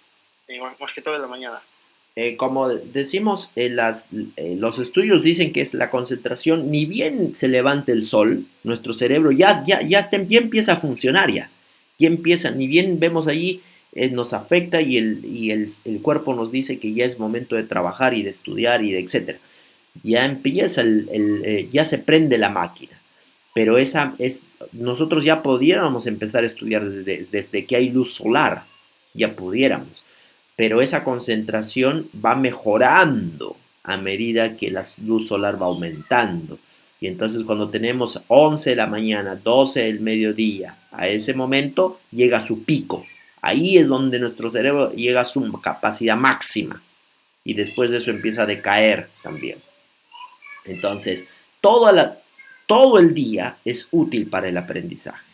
Más que todo en la mañana. Como decimos, los estudios dicen que es la concentración, ni bien se levanta el sol, nuestro cerebro ya empieza a funcionar ya empieza, ni bien vemos allí, nos afecta y el cuerpo nos dice que ya es momento de trabajar y de estudiar y de etcétera. Ya empieza, ya se prende la máquina, pero nosotros ya pudiéramos empezar a estudiar desde que hay luz solar, ya pudiéramos. Pero esa concentración va mejorando a medida que la luz solar va aumentando. Y entonces cuando tenemos 11 de la mañana, 12 del mediodía, a ese momento llega su pico. Ahí es donde nuestro cerebro llega a su capacidad máxima. Y después de eso empieza a decaer también. Entonces, toda todo el día es útil para el aprendizaje.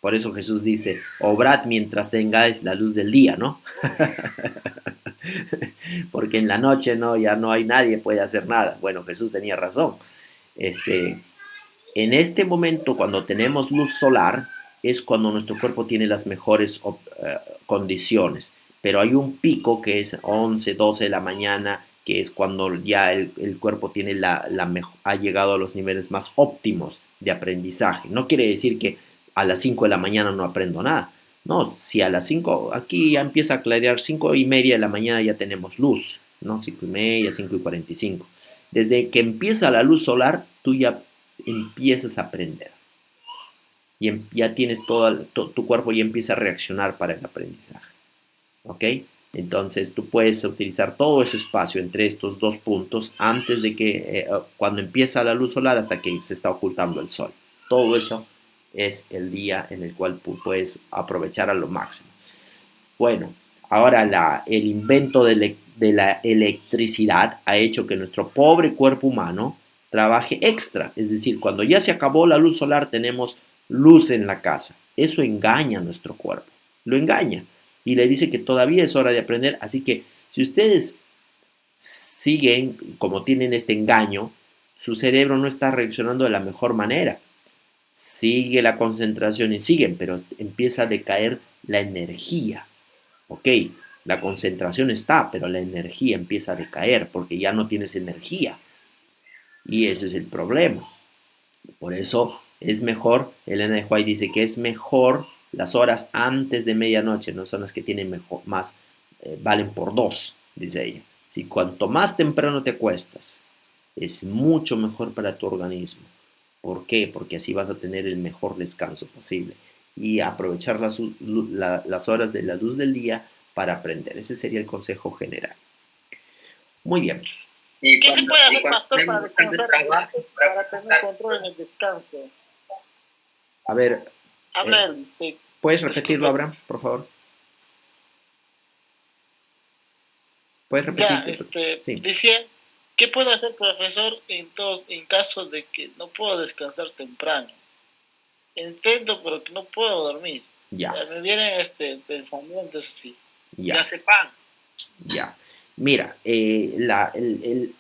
Por eso Jesús dice, obrad mientras tengáis la luz del día, ¿no? Porque en la noche no, ya no hay nadie, puede hacer nada. Bueno, Jesús tenía razón. En este momento, cuando tenemos luz solar, es cuando nuestro cuerpo tiene las mejores condiciones. Pero hay un pico que es 11, 12 de la mañana, que es cuando ya el cuerpo tiene ha llegado a los niveles más óptimos de aprendizaje. No quiere decir que a las 5 de la mañana no aprendo nada. No, si a las 5, aquí ya empieza a clarear, 5:30 de la mañana ya tenemos luz, ¿no? 5:30, 5:45. Desde que empieza la luz solar, tú ya empiezas a aprender. Y ya tienes tu cuerpo ya empieza a reaccionar para el aprendizaje. ¿Ok? Entonces tú puedes utilizar todo ese espacio entre estos dos puntos antes de que, cuando empieza la luz solar hasta que se está ocultando el sol. Todo eso es el día en el cual puedes aprovechar a lo máximo. Bueno, ahora el invento de la electricidad ha hecho que nuestro pobre cuerpo humano trabaje extra. Es decir, cuando ya se acabó la luz solar tenemos luz en la casa. Eso engaña a nuestro cuerpo. Lo engaña. Y le dice que todavía es hora de aprender. Así que si ustedes siguen como tienen este engaño, su cerebro no está reaccionando de la mejor manera. Sigue la concentración y siguen, pero empieza a decaer la energía. Ok, la concentración está, pero la energía empieza a decaer porque ya no tienes energía. Y ese es el problema. Por eso es mejor, Elena de White dice que es mejor las horas antes de medianoche, no son las que tienen más, valen por 2, dice ella. Si cuanto más temprano te acuestas, es mucho mejor para tu organismo. ¿Por qué? Porque así vas a tener el mejor descanso posible y aprovechar las horas de la luz del día para aprender. Ese sería el consejo general. Muy bien. ¿Qué se puede hacer, pastor, para descansar, para tener control en el descanso? A ver, ¿puedes repetirlo, Abraham, por favor? ¿Puedes repetirlo? Sí. Decía, ¿qué puedo hacer, profesor, en caso de que no puedo descansar temprano? Intento, pero que no puedo dormir. Ya. Me vienen pensamientos así. Ya. Sepan. Ya. Mira, el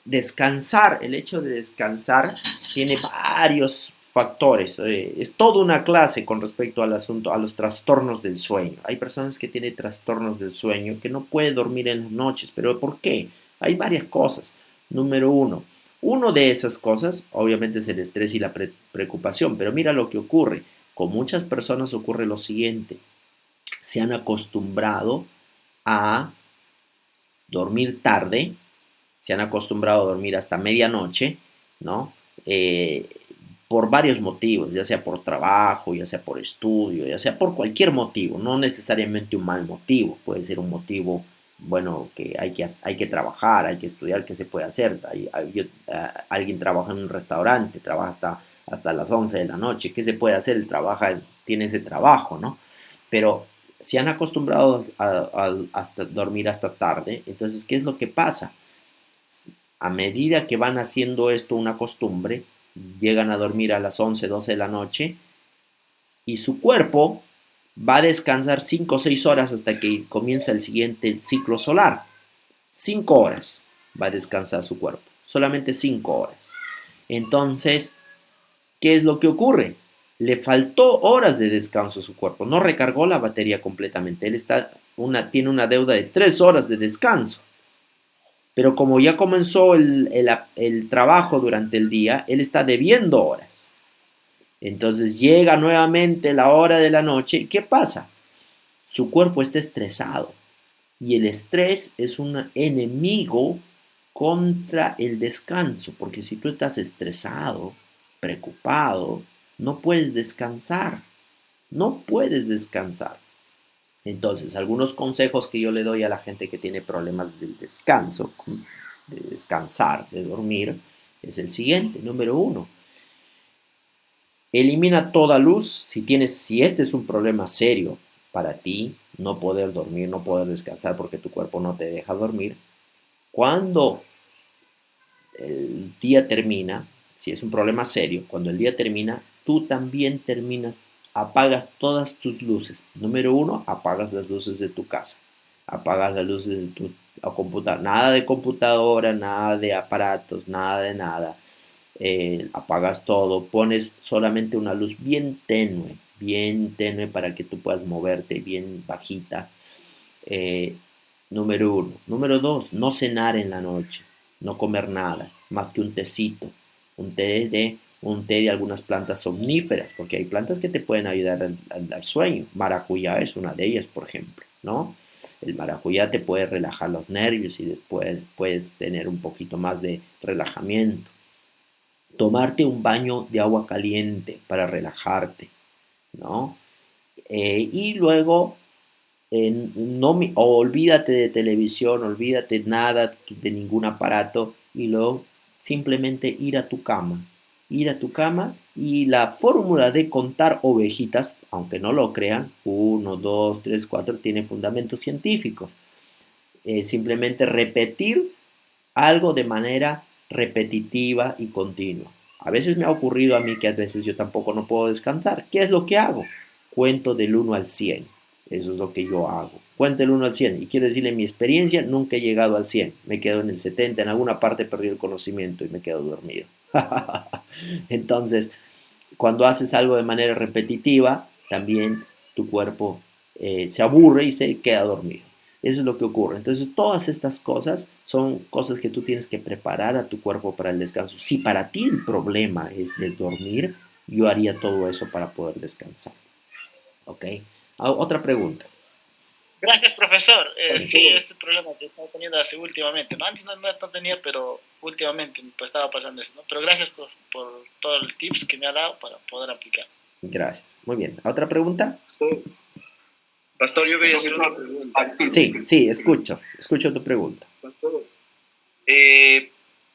descansar, el hecho de descansar tiene varios factores. Es toda una clase con respecto al asunto, a los trastornos del sueño. Hay personas que tienen trastornos del sueño que no pueden dormir en las noches. ¿Pero por qué? Hay varias cosas. Número uno de esas cosas, obviamente, es el estrés y la preocupación. Pero mira lo que ocurre. Con muchas personas ocurre lo siguiente. Se han acostumbrado a dormir tarde, se han acostumbrado a dormir hasta medianoche, ¿no? Por varios motivos, ya sea por trabajo, ya sea por estudio, ya sea por cualquier motivo, no necesariamente un mal motivo, puede ser un motivo, bueno, que hay que trabajar, hay que estudiar, ¿qué se puede hacer? Alguien trabaja en un restaurante, trabaja hasta las 11 de la noche, ¿qué se puede hacer? Él tiene ese trabajo, ¿no? Pero se han acostumbrado a dormir hasta tarde, entonces, ¿qué es lo que pasa? A medida que van haciendo esto una costumbre, llegan a dormir a las 11, 12 de la noche y su cuerpo va a descansar 5 o 6 horas hasta que comienza el siguiente ciclo solar. 5 horas va a descansar su cuerpo, solamente 5 horas. Entonces, ¿qué es lo que ocurre? Le faltó horas de descanso a su cuerpo, no recargó la batería completamente. Él tiene una deuda de 3 horas de descanso. Pero como ya comenzó el trabajo durante el día, él está debiendo horas. Entonces llega nuevamente la hora de la noche. ¿Y qué pasa? Su cuerpo está estresado. Y el estrés es un enemigo contra el descanso. Porque si tú estás estresado, preocupado, no puedes descansar. No puedes descansar. Entonces, algunos consejos que yo le doy a la gente que tiene problemas del descanso, de descansar, de dormir, es el siguiente. Número 1, elimina toda luz. Si este es un problema serio para ti, no poder dormir, no poder descansar porque tu cuerpo no te deja dormir, cuando el día termina, si es un problema serio, cuando el día termina, tú también apagas todas tus luces. Número uno, apagas las luces de tu casa, apagas las luces de tu computadora, nada de computadora, nada de aparatos, nada de nada. Apagas todo, pones solamente una luz bien tenue para que tú puedas moverte, bien bajita. Número uno. Número dos, no cenar en la noche, no comer nada, más que un tecito, un té de algunas plantas somníferas, porque hay plantas que te pueden ayudar al sueño. Maracuyá es una de ellas, por ejemplo, ¿no? El maracuyá te puede relajar los nervios y después puedes tener un poquito más de relajamiento. Tomarte un baño de agua caliente para relajarte, ¿no? Y luego, olvídate de televisión, olvídate nada de ningún aparato y luego simplemente ir a tu cama y la fórmula de contar ovejitas, aunque no lo crean, 1, 2, 3, 4, tiene fundamentos científicos. Simplemente repetir algo de manera repetitiva y continua. A veces me ha ocurrido a mí que a veces yo tampoco no puedo descansar. ¿Qué es lo que hago? Cuento del 1 al 100. Eso es lo que yo hago. Cuento del 1 al 100. Y quiero decirle, en mi experiencia nunca he llegado al 100. Me quedo en el 70. En alguna parte perdí el conocimiento y me quedo dormido. Entonces, cuando haces algo de manera repetitiva, también tu cuerpo se aburre y se queda dormido. Eso es lo que ocurre. Entonces, todas estas cosas son cosas que tú tienes que preparar a tu cuerpo para el descanso. Si para ti el problema es de dormir, yo haría todo eso para poder descansar. ¿Ok? Otra pregunta. Gracias, profesor. Sí, este problema que estaba teniendo así últimamente, ¿no? Antes no tenía, pero últimamente pues, estaba pasando eso, ¿no? Pero gracias por todos los tips que me ha dado para poder aplicar. Gracias. Muy bien. ¿Otra pregunta? Pastor, yo quería hacer una pregunta. Sí, escucho tu pregunta. Pastor,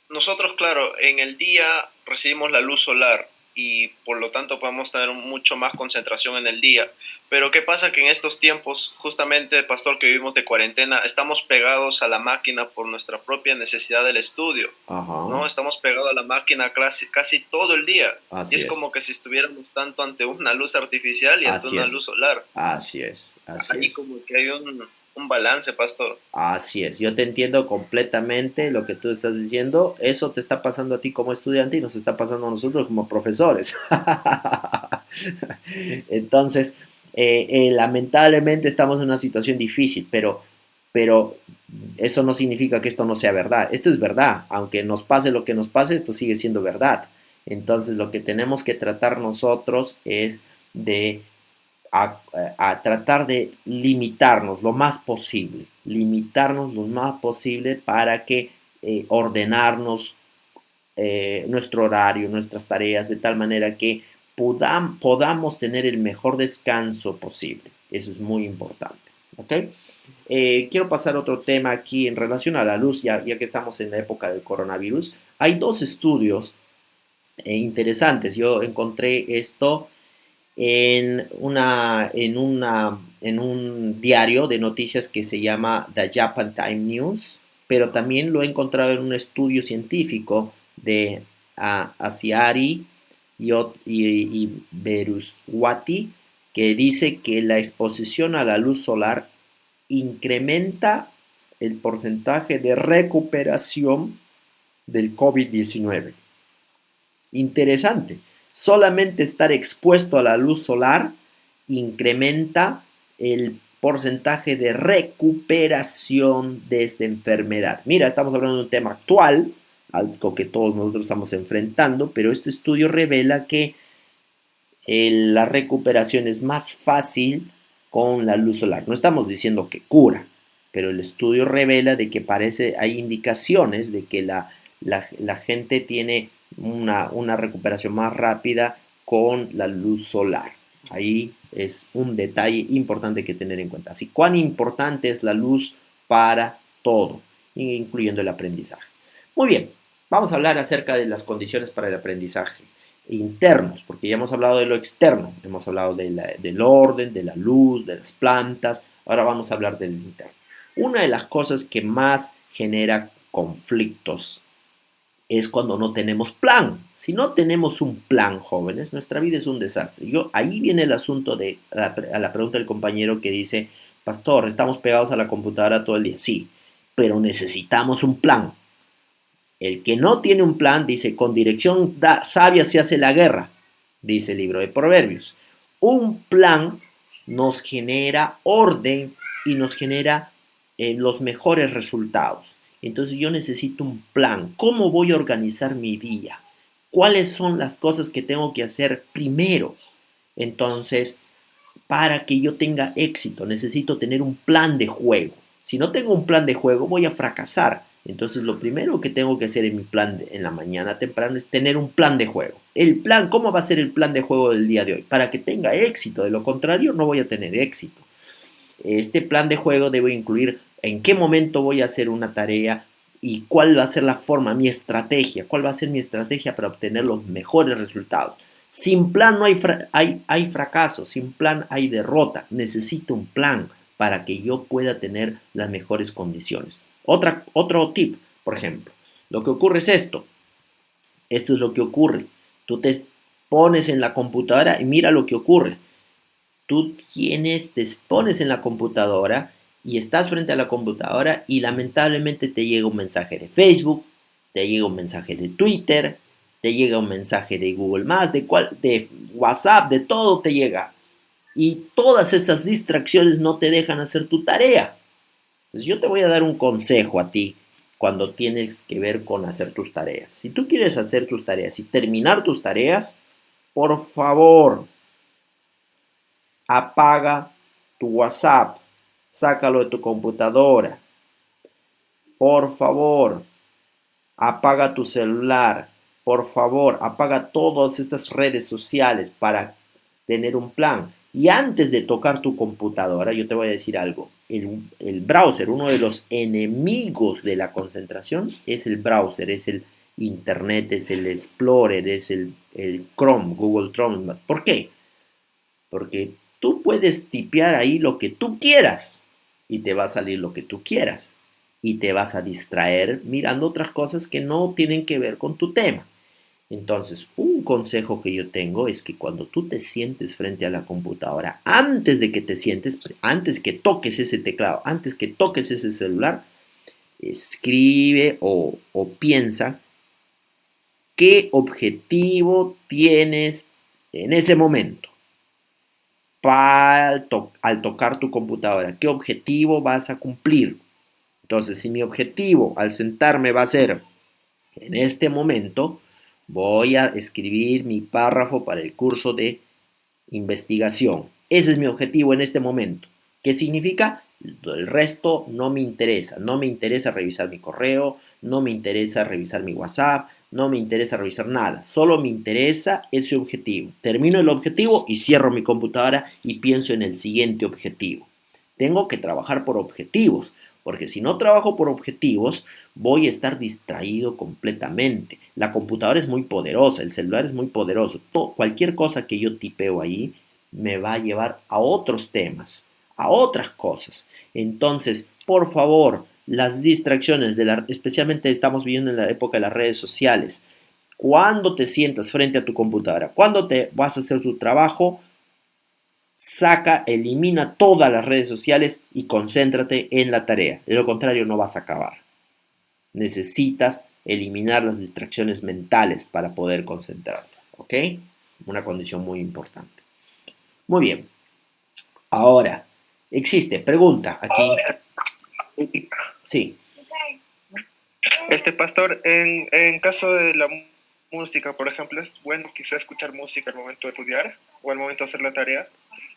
nosotros, claro, en el día recibimos la luz solar y por lo tanto podemos tener mucho más concentración en el día. Pero ¿qué pasa? Que en estos tiempos, justamente, pastor, que vivimos de cuarentena, estamos pegados a la máquina por nuestra propia necesidad del estudio. Ajá. ¿No? Estamos pegados a la máquina casi todo el día. Así y es es. Como que si estuviéramos tanto ante una luz artificial y ante una luz solar. Así es. Ahí como que hay un balance, pastor. Así es, yo te entiendo completamente lo que tú estás diciendo. Eso te está pasando a ti como estudiante y nos está pasando a nosotros como profesores. Entonces, lamentablemente estamos en una situación difícil, pero eso no significa que esto no sea verdad. Esto es verdad, aunque nos pase lo que nos pase, esto sigue siendo verdad. Entonces, lo que tenemos que tratar nosotros es de a tratar de limitarnos lo más posible para que ordenarnos nuestro horario, nuestras tareas, de tal manera que podamos tener el mejor descanso posible. Eso es muy importante. ¿Okay? Quiero pasar a otro tema aquí en relación a la luz, ya que estamos en la época del coronavirus. Hay dos estudios interesantes. Yo encontré esto en un diario de noticias que se llama The Japan Time News, pero también lo he encontrado en un estudio científico de Asiari y Beruswati, que dice que la exposición a la luz solar incrementa el porcentaje de recuperación del COVID-19. Interesante. Solamente estar expuesto a la luz solar incrementa el porcentaje de recuperación de esta enfermedad. Mira, estamos hablando de un tema actual, algo que todos nosotros estamos enfrentando, pero este estudio revela que la recuperación es más fácil con la luz solar. No estamos diciendo que cura, pero el estudio revela de que hay indicaciones de que la gente tiene una recuperación más rápida con la luz solar. Ahí es un detalle importante que tener en cuenta. Así, ¿cuán importante es la luz para todo, incluyendo el aprendizaje? Muy bien, vamos a hablar acerca de las condiciones para el aprendizaje internos, porque ya hemos hablado de lo externo, hemos hablado del orden, de la luz, de las plantas, ahora vamos a hablar del interno. Una de las cosas que más genera conflictos es cuando no tenemos plan. Si no tenemos un plan, jóvenes, nuestra vida es un desastre. Ahí viene el asunto a la pregunta del compañero que dice, pastor, estamos pegados a la computadora todo el día. Sí, pero necesitamos un plan. El que no tiene un plan, dice, con dirección sabia se hace la guerra, dice el libro de Proverbios. Un plan nos genera orden y nos genera los mejores resultados. Entonces yo necesito un plan. ¿Cómo voy a organizar mi día? ¿Cuáles son las cosas que tengo que hacer primero? Entonces, para que yo tenga éxito, necesito tener un plan de juego. Si no tengo un plan de juego, voy a fracasar. Entonces, lo primero que tengo que hacer en mi plan en la mañana temprano es tener un plan de juego. El plan, ¿cómo va a ser el plan de juego del día de hoy? Para que tenga éxito. De lo contrario, no voy a tener éxito. Este plan de juego debe incluir en qué momento voy a hacer una tarea y cuál va a ser la forma, mi estrategia, cuál va a ser mi estrategia para obtener los mejores resultados. Sin plan no hay fracaso, sin plan hay derrota. Necesito un plan para que yo pueda tener las mejores condiciones. Otro tip, por ejemplo, lo que ocurre es esto. Esto es lo que ocurre. Tú te pones en la computadora y mira lo que ocurre. Tú te pones en la computadora y estás frente a la computadora y lamentablemente te llega un mensaje de Facebook, te llega un mensaje de Twitter, te llega un mensaje de Google+, de WhatsApp, de todo te llega. Y todas estas distracciones no te dejan hacer tu tarea. Entonces yo te voy a dar un consejo a ti cuando tienes que ver con hacer tus tareas. Si tú quieres hacer tus tareas y terminar tus tareas, por favor, apaga tu WhatsApp, sácalo de tu computadora. Por favor, apaga tu celular. Por favor, apaga todas estas redes sociales para tener un plan. Y antes de tocar tu computadora, yo te voy a decir algo. El browser, uno de los enemigos de la concentración, es el browser, es el Internet, es el Explorer, es el Chrome, Google Chrome. ¿Por qué? Porque tú puedes tipear ahí lo que tú quieras y te va a salir lo que tú quieras y te vas a distraer mirando otras cosas que no tienen que ver con tu tema. Entonces, un consejo que yo tengo es que cuando tú te sientes frente a la computadora, antes de que te sientes, antes que toques ese teclado, antes que toques ese celular, escribe o piensa qué objetivo tienes en ese momento. Al tocar tu computadora, ¿qué objetivo vas a cumplir? Entonces, si mi objetivo al sentarme va a ser, en este momento, voy a escribir mi párrafo para el curso de investigación. Ese es mi objetivo en este momento. ¿Qué significa? El resto no me interesa. No me interesa revisar mi correo, no me interesa revisar mi WhatsApp, no me interesa revisar nada. Solo me interesa ese objetivo. Termino el objetivo y cierro mi computadora y pienso en el siguiente objetivo. Tengo que trabajar por objetivos, porque si no trabajo por objetivos, voy a estar distraído completamente. La computadora es muy poderosa, el celular es muy poderoso. Cualquier cosa que yo tipeo ahí me va a llevar a otros temas, a otras cosas. Entonces, por favor, las distracciones, especialmente estamos viviendo en la época de las redes sociales. Cuando te sientas frente a tu computadora, cuando te vas a hacer tu trabajo, elimina todas las redes sociales y concéntrate en la tarea. De lo contrario, no vas a acabar. Necesitas eliminar las distracciones mentales para poder concentrarte. ¿Ok? Una condición muy importante. Muy bien. Ahora, pregunta aquí. Sí. Pastor, en caso de la música, por ejemplo, ¿es bueno quizá escuchar música al momento de estudiar o al momento de hacer la tarea?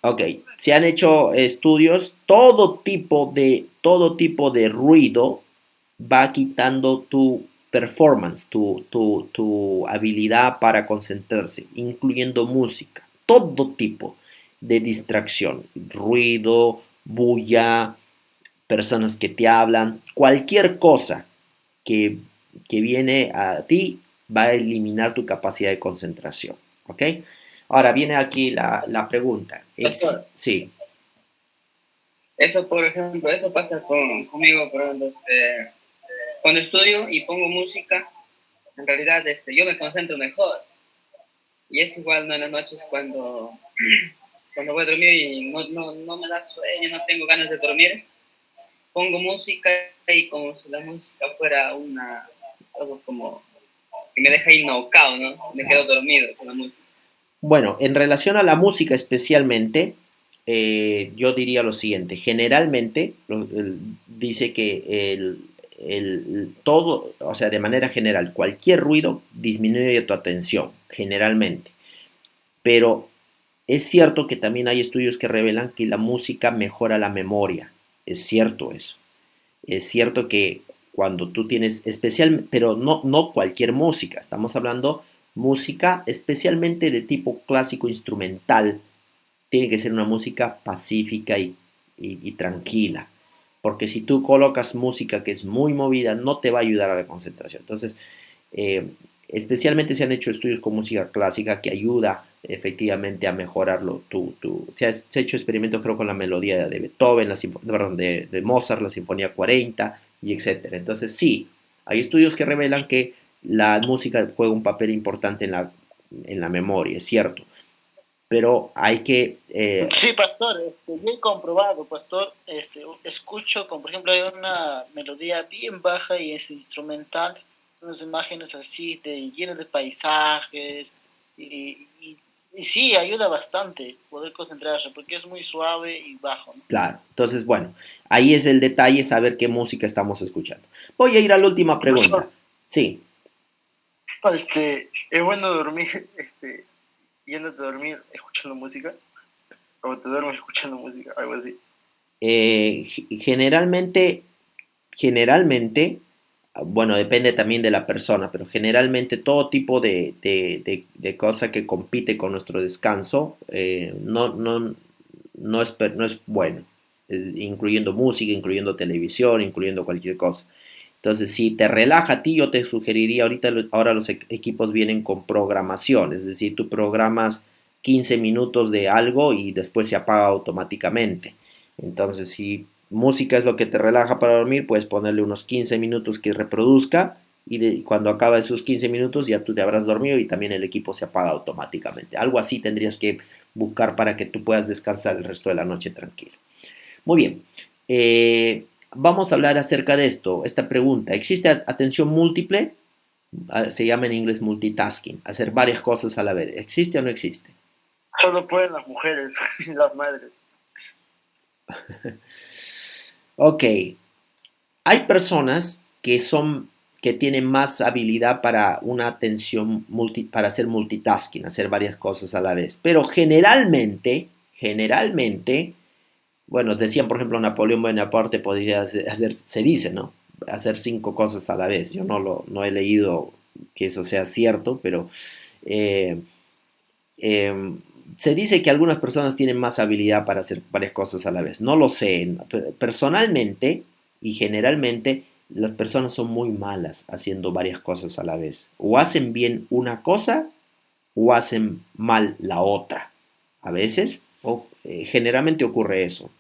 Ok, se han hecho estudios, todo tipo de ruido va quitando tu performance, tu habilidad para concentrarse, incluyendo música, todo tipo de distracción, ruido, bulla, personas que te hablan, cualquier cosa que viene a ti va a eliminar tu capacidad de concentración, ¿ok? Ahora viene aquí la pregunta. Sí. Eso, por ejemplo, eso pasa conmigo, por ejemplo, cuando estudio y pongo música, en realidad yo me concentro mejor. Y es igual, ¿no? En las noches cuando voy a dormir y no me da sueño, no tengo ganas de dormir, pongo música y como si la música fuera algo como que me deja ahí knockout, ¿no? Me quedo dormido con la música. Bueno, en relación a la música especialmente, yo diría lo siguiente. Generalmente dice que todo, o sea, de manera general, cualquier ruido disminuye tu atención, generalmente. Pero es cierto que también hay estudios que revelan que la música mejora la memoria. Es cierto eso. Es cierto que cuando tú tienes especial, pero no cualquier música, estamos hablando música especialmente de tipo clásico instrumental, tiene que ser una música pacífica y tranquila, porque si tú colocas música que es muy movida, no te va a ayudar a la concentración. Entonces, eh, especialmente se han hecho estudios con música clásica que ayuda efectivamente a mejorarlo. Se ha hecho experimentos creo con la melodía de Beethoven, perdón, de Mozart, la Sinfonía 40 y etcétera. Entonces sí, hay estudios que revelan que la música juega un papel importante en la memoria, es cierto, pero hay que... Sí, pastor, yo he comprobado, pastor, escucho, como por ejemplo, hay una melodía bien baja y es instrumental, unas imágenes así llenas de paisajes, y sí, ayuda bastante poder concentrarse, porque es muy suave y bajo, ¿no? Claro, entonces bueno, ahí es el detalle, saber qué música estamos escuchando. Voy a ir a la última pregunta. Sí. Es bueno dormir, yéndote a dormir escuchando música, o te duermes escuchando música, algo así. Generalmente, bueno, depende también de la persona, pero generalmente todo tipo de cosa que compite con nuestro descanso no es bueno, incluyendo música, incluyendo televisión, incluyendo cualquier cosa. Entonces, si te relaja a ti, yo te sugeriría, ahora los equipos vienen con programación, es decir, tú programas 15 minutos de algo y después se apaga automáticamente. Entonces, si música es lo que te relaja para dormir, puedes ponerle unos 15 minutos que reproduzca y cuando acaba esos 15 minutos ya tú te habrás dormido y también el equipo se apaga automáticamente. Algo así tendrías que buscar para que tú puedas descansar el resto de la noche tranquilo. Muy bien. Vamos a hablar acerca de esta pregunta. ¿Existe atención múltiple? Se llama en inglés multitasking, hacer varias cosas a la vez. ¿Existe o no existe? Solo pueden las mujeres y las madres. Ok. Hay personas que tienen más habilidad para una atención, para hacer multitasking, hacer varias cosas a la vez. Pero generalmente, bueno, decían, por ejemplo, Napoleón Bonaparte podía hacer, se dice, ¿no? Hacer 5 cosas a la vez. Yo no he leído que eso sea cierto, pero eh, se dice que algunas personas tienen más habilidad para hacer varias cosas a la vez. No lo sé. Personalmente y generalmente las personas son muy malas haciendo varias cosas a la vez. O hacen bien una cosa o hacen mal la otra. A veces, generalmente ocurre eso.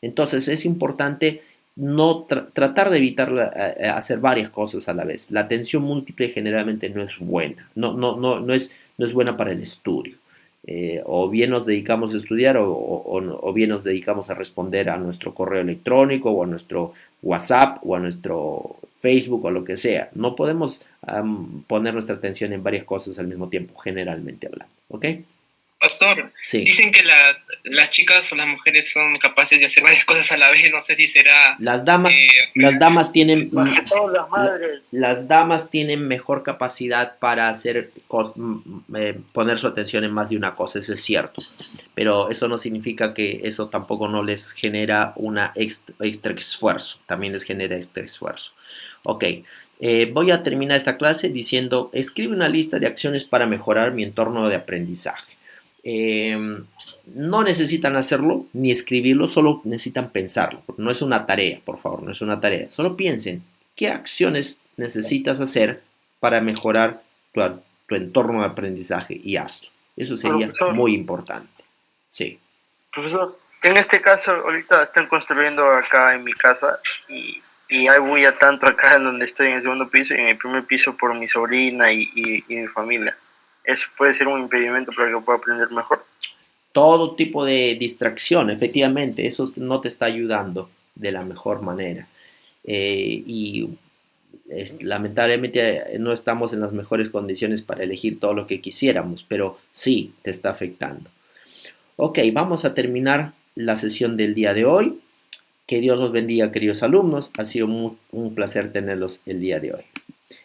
Entonces es importante no tratar de evitar hacer varias cosas a la vez. La atención múltiple generalmente no es buena, no es buena para el estudio. O bien nos dedicamos a estudiar o bien nos dedicamos a responder a nuestro correo electrónico o a nuestro WhatsApp o a nuestro Facebook o lo que sea. No podemos poner nuestra atención en varias cosas al mismo tiempo, generalmente hablando. ¿Ok? Pastor, sí. Dicen que las chicas o las mujeres son capaces de hacer varias cosas a la vez, no sé si será... Las damas tienen... Más que todo las madres. Las damas tienen mejor capacidad para poner su atención en más de una cosa, eso es cierto. Pero eso no significa que eso tampoco no les genera una extra esfuerzo, también les genera extra esfuerzo. Ok. Voy a terminar esta clase diciendo, escribe una lista de acciones para mejorar mi entorno de aprendizaje. No necesitan hacerlo ni escribirlo, solo necesitan pensarlo. No es una tarea, por favor, no es una tarea. Solo piensen qué acciones necesitas hacer para mejorar tu entorno de aprendizaje y hazlo. Eso sería Profesor, muy importante. Sí. Profesor, en este caso ahorita están construyendo acá en mi casa y y hay bulla tanto acá en donde estoy en el segundo piso y en el primer piso por mi sobrina y mi familia. ¿Eso puede ser un impedimento para que pueda aprender mejor? Todo tipo de distracción, efectivamente, eso no te está ayudando de la mejor manera. Y lamentablemente no estamos en las mejores condiciones para elegir todo lo que quisiéramos, pero sí te está afectando. Ok, vamos a terminar la sesión del día de hoy. Que Dios los bendiga, queridos alumnos. Ha sido un placer tenerlos el día de hoy.